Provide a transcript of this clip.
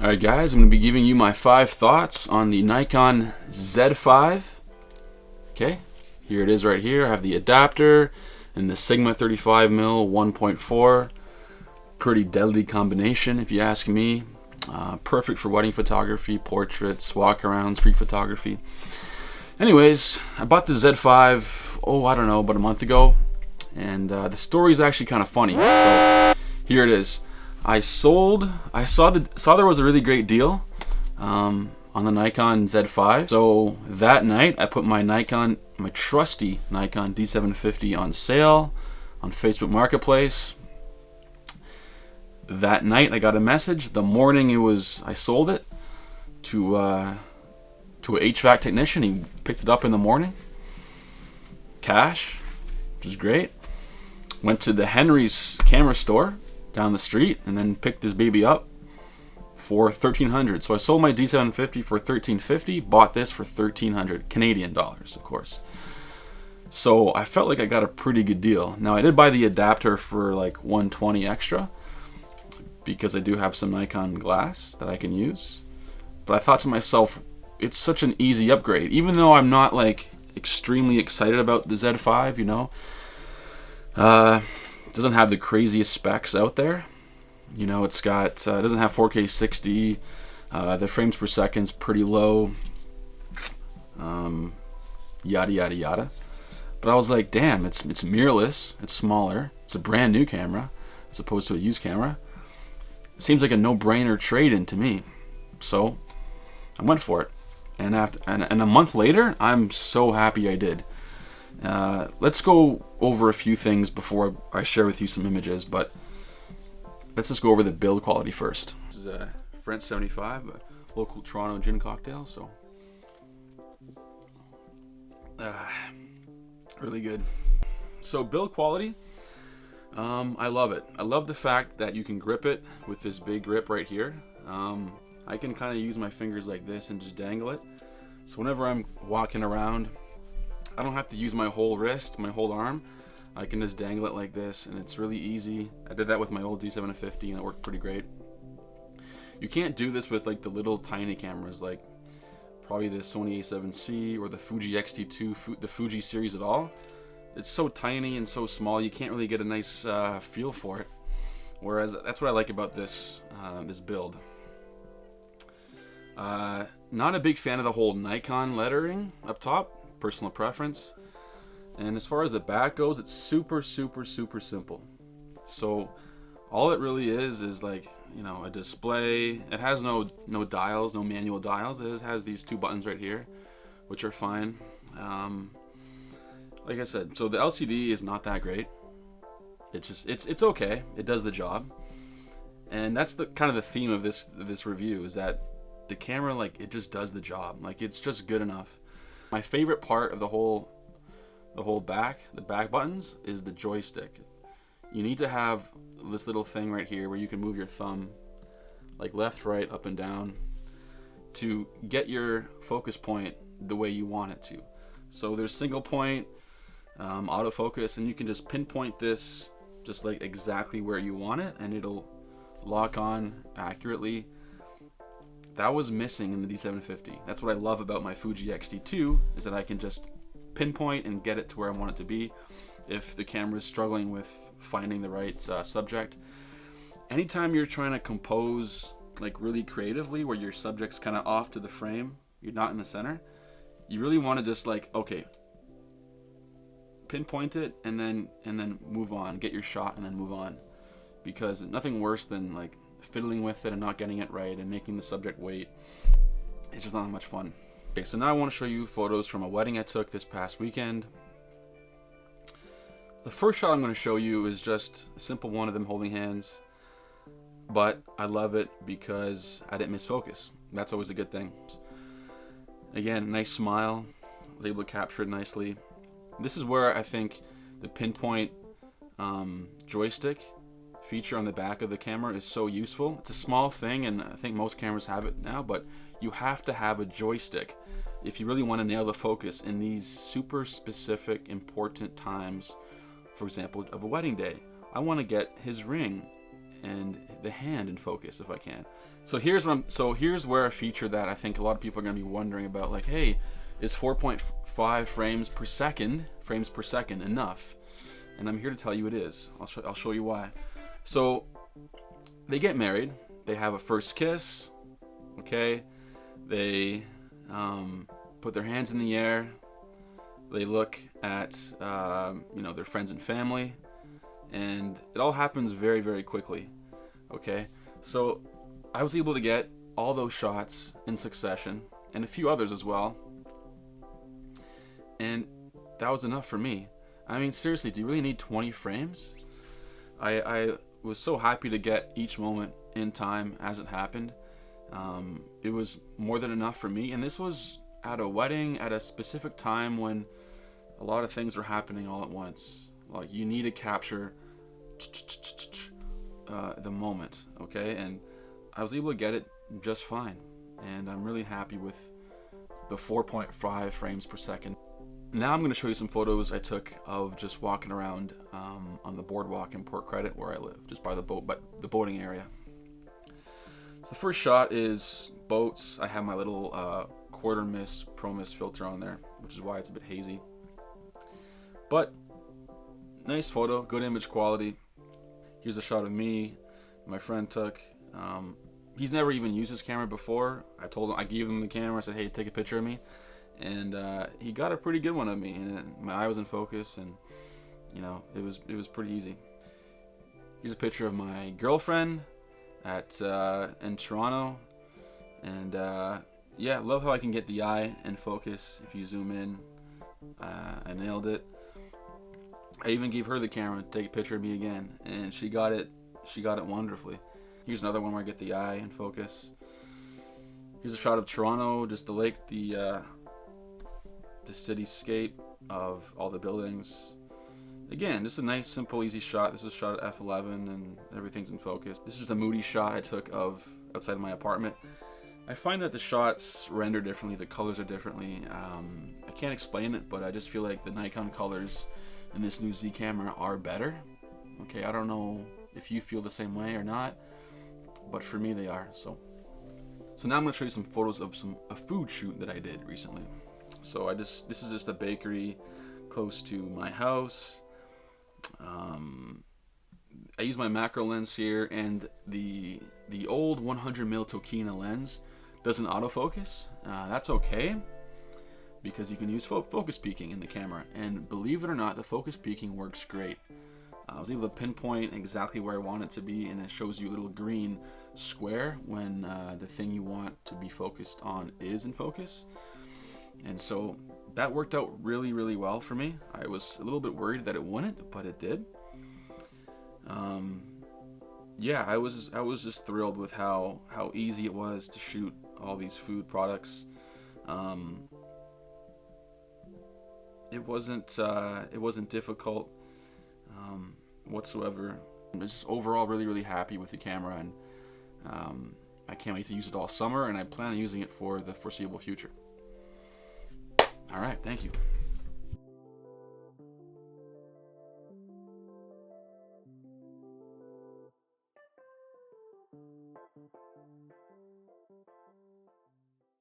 Alright guys, I'm going to be giving you my 5 thoughts on the Nikon Z5. Okay, here it is right here. I have the adapter and the Sigma 35mm 1.4. Pretty deadly combination if you ask me. Perfect for wedding photography, portraits, walk-around, street photography. Anyways, I bought the Z5, I don't know, about a month ago. And the story is actually kind of funny. So here it is. I saw there was a really great deal on the Nikon Z5. So that night I put my trusty Nikon D750 on sale on Facebook Marketplace. That night I got a message. The morning I sold it to an HVAC technician. He picked it up in the morning. Cash, which is great. Went to the Henry's camera store down the street and then picked this baby up for $1,300. So I sold my D750 for $1,350, bought this for $1,300 Canadian dollars, of course. So I felt like I got a pretty good deal. Now I did buy the adapter for like $120 extra because I do have some Nikon glass that I can use. But I thought to myself, it's such an easy upgrade. Even though I'm not like extremely excited about the Z5, you know. Doesn't have the craziest specs out there. You know, it's got doesn't have 4K 60. The frames per second's pretty low. Yada yada yada. But I was like, damn, it's mirrorless. It's smaller. It's a brand new camera as opposed to a used camera. It seems like a no-brainer trade-in to me. So I went for it. And a month later, I'm so happy I did. Let's go over a few things before I share with you some images, but let's just go over the build quality first. This is a French 75, a local Toronto gin cocktail, so really good. So build quality, I love it. I love the fact that you can grip it with this big grip right here. I can kind of use my fingers like this and just dangle it. So whenever I'm walking around, I don't have to use my whole wrist, my whole arm. I can just dangle it like this, and it's really easy. I did that with my old D750, and it worked pretty great. You can't do this with like the little tiny cameras, like probably the Sony A7C or the Fuji X-T2, the Fuji series at all. It's so tiny and so small, you can't really get a nice feel for it. Whereas that's what I like about this this build. Not a big fan of the whole Nikon lettering up top. Personal preference. And as far as the back goes, it's super simple. So all it really is like, you know, a display. It has no dials, no manual dials. It has these 2 buttons right here, which are fine. Like I said, so the LCD is not that great. It's okay. It does the job. And that's the kind of the theme of this review, is that the camera, like, it just does the job. Like, it's just good enough. My favorite part of the whole back buttons is the joystick. You need to have this little thing right here where you can move your thumb like left, right, up and down to get your focus point the way you want it to. So there's single point, autofocus, and you can just pinpoint this just like exactly where you want it, and it'll lock on accurately. That was missing in the D750. That's what I love about my Fuji X-T2, is that I can just pinpoint and get it to where I want it to be if the camera is struggling with finding the right subject. Anytime you're trying to compose like really creatively, where your subject's kind of off to the frame, you're not in the center, you really want to just like, okay, pinpoint it and then move on, get your shot and then move on, because nothing worse than like fiddling with it and not getting it right and making the subject wait. It's just not much fun. Okay, so now I want to show you photos from a wedding I took this past weekend. The first shot I'm going to show you is just a simple one of them holding hands, but I love it because I didn't miss focus. That's always a good thing. Again, nice smile. I was able to capture it nicely. This is where I think the Pinpoint joystick feature on the back of the camera is so useful. It's a small thing, and I think most cameras have it now, but you have to have a joystick if you really want to nail the focus in these super specific, important times. For example, of a wedding day, I want to get his ring and the hand in focus if I can. So here's where a feature that I think a lot of people are going to be wondering about, like, hey, is 4.5 frames per second enough? And I'm here to tell you it is. I'll show you why. So they get married, they have a first kiss, okay? They put their hands in the air, they look at their friends and family, and it all happens very, very quickly, okay? So I was able to get all those shots in succession, and a few others as well, and that was enough for me. I mean, seriously, do you really need 20 frames? I was so happy to get each moment in time as it happened. It was more than enough for me, and this was at a wedding at a specific time when a lot of things were happening all at once. Like, you need to capture the moment, okay? And I was able to get it just fine, and I'm really happy with the 4.5 frames per second. Now I'm going to show you some photos I took of just walking around on the boardwalk in Port Credit where I live, just by the boating area. So the first shot is boats. I have my little quarter mist pro mist filter on there, which is why it's a bit hazy. But nice photo, good image quality. Here's a shot of me, my friend took. He's never even used his camera before. I gave him the camera. I said, hey, take a picture of me. And he got a pretty good one of me, and my eye was in focus, and it was pretty easy. Here's a picture of my girlfriend in Toronto, and yeah, love how I can get the eye in focus if you zoom in. I nailed it. I even gave her the camera to take a picture of me again, and she got it wonderfully. Here's another one where I get the eye in focus. Here's a shot of Toronto, just the lake, the cityscape of all the buildings. Again, just a nice, simple, easy shot. This is a shot at f11 and everything's in focus. This is a moody shot I took of outside of my apartment. I find that the shots render differently, the colors are differently. I can't explain it, but I just feel like the Nikon colors in this new Z camera are better. Okay, I don't know if you feel the same way or not, but for me they are. So now I'm going to show you some photos of a food shoot that I did recently. So this is just a bakery close to my house. I use my macro lens here, and the old 100mm Tokina lens doesn't autofocus. That's okay, because you can use focus peaking in the camera, and believe it or not, the focus peaking works great. I was able to pinpoint exactly where I want it to be, and it shows you a little green square when the thing you want to be focused on is in focus. And so that worked out really, really well for me. I was a little bit worried that it wouldn't, but it did. Yeah, I was just thrilled with how easy it was to shoot all these food products. It wasn't difficult whatsoever. I was just overall really, really happy with the camera, and I can't wait to use it all summer, and I plan on using it for the foreseeable future. All right, thank you.